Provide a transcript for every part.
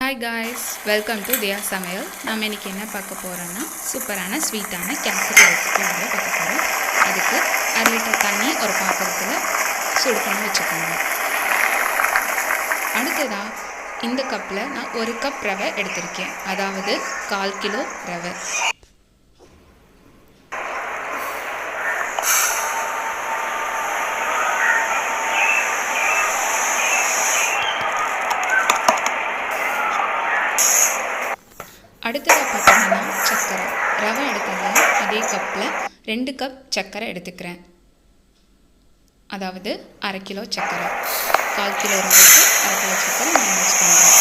Hi guys, welcome to DiaSamayal. நாம் இன்னைக்கு என்ன பார்க்க போறோம்னா சூப்பரான ஸ்வீட்டான கேசரி ரெசிபி பார்க்க போறோம். அதுக்கு 1/2 லிட்டர் தண்ணி ஒரு பாத்திரத்துல சூடு பண்ணி வெச்சுக்கோங்க. அடுத்ததா இந்த கப்ல நான் 1 கப் ரவை எடுத்துர்க்கேன். அதாவது 1/4 கிலோ ரவை. அடுத்ததாக பார்த்தீங்கன்னா சர்க்கரை ரவை எடுத்தது அதே கப்பில் 2 கப் சர்க்கரை எடுத்துக்கிறேன். அதாவது 1/2 கிலோ சர்க்கரை 1/4 கிலோ ரவைக்கு 1/2 கிலோ சர்க்கரை நான் யூஸ் பண்ணுறேன்.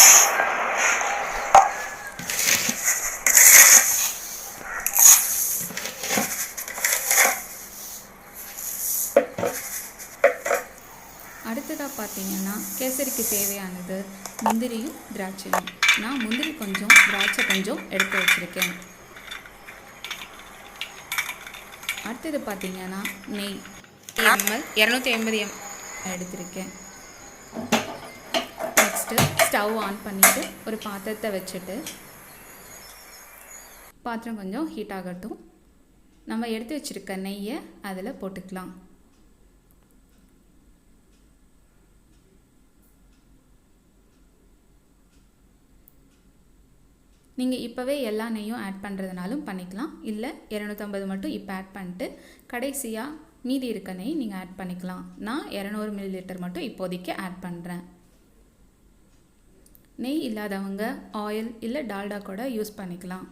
அடுத்ததாக பார்த்தீங்கன்னா கேசரிக்கு தேவையானது முந்திரியும் திராட்சையும். நான் முந்திரி கொஞ்சம் திராட்சை கொஞ்சம் எடுத்து வச்சுருக்கேன். அடுத்தது பார்த்தீங்கன்னா நெய் 250 ml எடுத்திருக்கேன். நெக்ஸ்ட்டு ஸ்டவ் ஆன் பண்ணிவிட்டு ஒரு பாத்திரத்தை வச்சுட்டு பாத்திரம் கொஞ்சம் ஹீட் ஆகட்டும். நம்ம எடுத்து வச்சுருக்க நெய்யை அதில் போட்டுக்கலாம். நீங்கள் இப்போவே எல்லா நெய்யும் ஆட் பண்ணுறதுனாலும் பண்ணிக்கலாம். இல்லை 250 மட்டும் இப்போ ஆட் பண்ணிட்டு கடைசியாக மீதி இருக்க நெய் நீங்கள் ஆட் பண்ணிக்கலாம். நான் 200 ml மட்டும் இப்போதைக்கு ஆட் பண்ணுறேன். நெய் இல்லாதவங்க ஆயில் இல்லை டால்டா கூட யூஸ் பண்ணிக்கலாம்.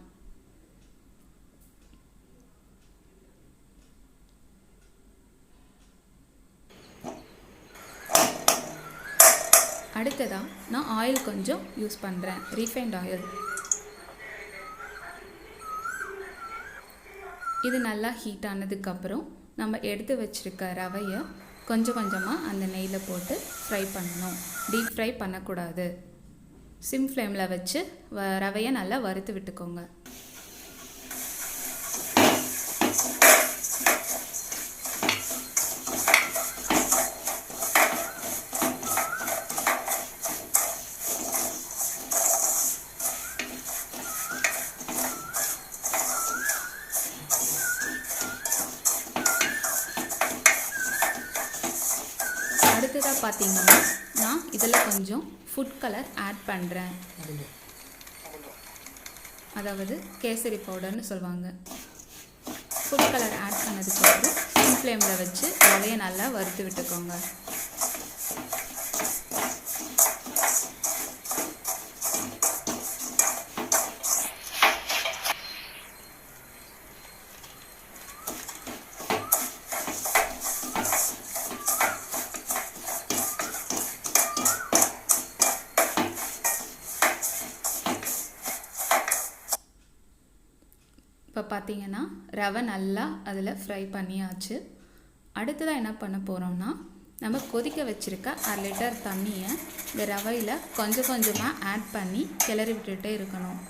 அடுத்ததாக நான் ஆயில் கொஞ்சம் யூஸ் பண்ணுறேன். Refined oil. இது நல்லா ஹீட் ஆனதுக்கப்புறம் நம்ம எடுத்து வச்சுருக்க ரவையை கொஞ்சம் கொஞ்சமாக அந்த நெய்யில் போட்டு ஃப்ரை பண்ணணும். டீப் ஃப்ரை பண்ணக்கூடாது. சிம் ஃப்ளேமில் வச்சு ரவையை நல்லா வறுத்து விட்டுக்கோங்க. அடுத்ததாக பார்த்தீங்கன்னா நான் இதில் கொஞ்சம் ஃபுட் கலர் ஆட் பண்ணுறேன். அதாவது கேசரி பவுடர்னு சொல்லுவாங்க. ஃபுட் கலர் ஆட் பண்ணதுக்கப்புறம் சிம் ஃப்ளேமில் வச்சு ரவையை நல்லா வறுத்து விட்டுக்கோங்க. இப்போ பார்த்தீங்கன்னா ரவை நல்லா அதில் ஃப்ரை பண்ணியாச்சு. அடுத்ததாக என்ன பண்ண போகிறோம்னா நம்ம கொதிக்க வச்சுருக்க 1/2 லிட்டர் தண்ணியை இந்த ரவையில் கொஞ்சம் கொஞ்சமாக ஆட் பண்ணி கிளறி விட்டுட்டே இருக்கணும்.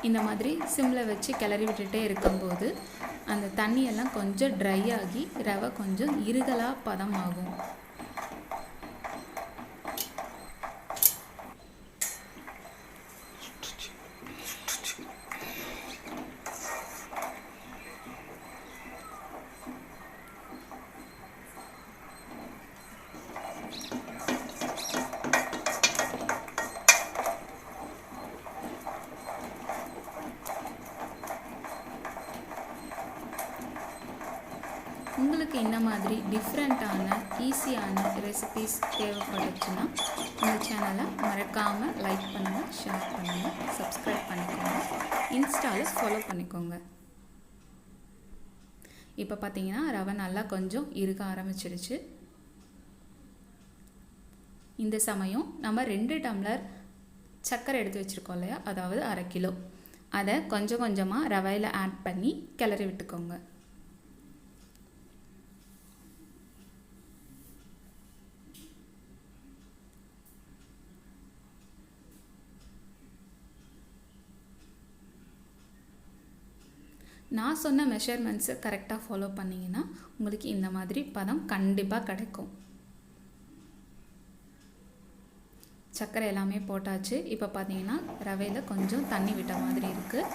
இந்த மாதிரி சிம்மில் வச்சு கிளறி விட்டுட்டே இருக்கும்போது அந்த தண்ணியெல்லாம் கொஞ்சம் ட்ரை ஆகி ரவை கொஞ்சம் இருகலாக பதமாகும். உங்களுக்கு இந்த மாதிரி டிஃப்ரெண்ட்டான ஈஸியான ரெசிபீஸ் தேவைப்பட்டுச்சுன்னா இந்த சேனலை மறக்காமல் லைக் பண்ணுங்கள், ஷேர் பண்ணுங்கள், சப்ஸ்கிரைப் பண்ணிக்கோங்க, இன்ஸ்டாவில் ஃபாலோ பண்ணிக்கோங்க. இப்போ பார்த்தீங்கன்னா ரவை நல்லா கொஞ்சம் இருக்க ஆரம்பிச்சிடுச்சு. இந்த சமயம் நம்ம 2 டம்ளர் சர்க்கரை எடுத்து வச்சுருக்கோம் இல்லையா, அதாவது 1/2 கிலோ, அதை கொஞ்சம் கொஞ்சமாக ரவையில் ஆட் பண்ணி கிளறி விட்டுக்கோங்க. நான் சொன்ன மெஷர்மெண்ட்ஸை கரெக்டாக ஃபாலோ பண்ணிங்கன்னா உங்களுக்கு இந்த மாதிரி பதம் கண்டிப்பாக கிடைக்கும். சர்க்கரை எல்லாமே போட்டாச்சு. இப்போ பார்த்தீங்கன்னா ரவையில் கொஞ்சம் தண்ணி விட்ட மாதிரி இருக்குது.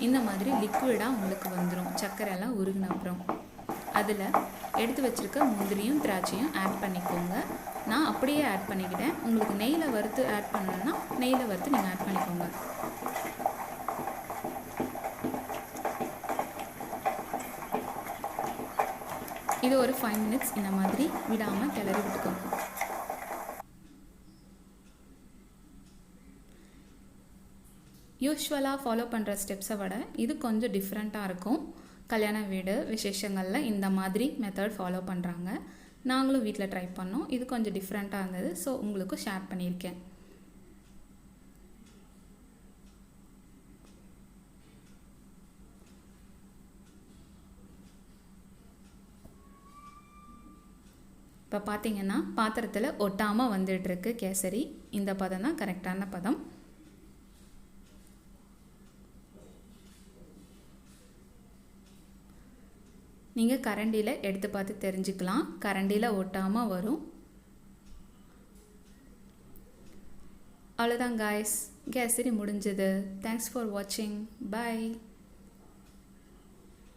இந்த மாதிரி லிக்விடாக உங்களுக்கு வந்துடும் சர்க்கரை எல்லாம் உருகின அப்புறம். அதில் எடுத்து வச்சுருக்க முந்திரியும் திராட்சையும் ஆட் பண்ணிக்கோங்க. நான் அப்படியே ஆட் பண்ணிக்கிட்டேன். உங்களுக்கு நெய்யில் வறுத்து ஆட் பண்ணணுன்னா நெய்யில் வறுத்து நீங்கள் ஆட் பண்ணிக்கோங்க. இது ஒரு 5 மினிட்ஸ் இந்த மாதிரி விடாமல் கிளறி விட்டுக்கோங்க. யூஸ்வலாக ஃபாலோ பண்ணுற ஸ்டெப்ஸை விட இது கொஞ்சம் டிஃப்ரெண்ட்டாக இருக்கும். கல்யாண வீடு விசேஷங்களில் இந்த மாதிரி மெத்தட் ஃபாலோ பண்ணுறாங்க. நாங்களும் வீட்டில் ட்ரை பண்ணோம். இது கொஞ்சம் டிஃப்ரெண்ட்டாக இருந்தது. ஸோ உங்களுக்கும் ஷேர் பண்ணியிருக்கேன். இப்போ பார்த்தீங்கன்னா பாத்திரத்தில் ஒட்டாமல் வந்துட்டுருக்கு கேசரி. இந்த பதம் தான் கரெக்டான பதம். நீங்கள் கரண்டியில் எடுத்து பார்த்து தெரிஞ்சுக்கலாம். கரண்டியில் ஒட்டாமல் வரும். அவ்வளோதான் காய்ஸ், கேசரி முடிஞ்சது. தேங்க்ஸ் ஃபார் வாட்சிங். பாய்.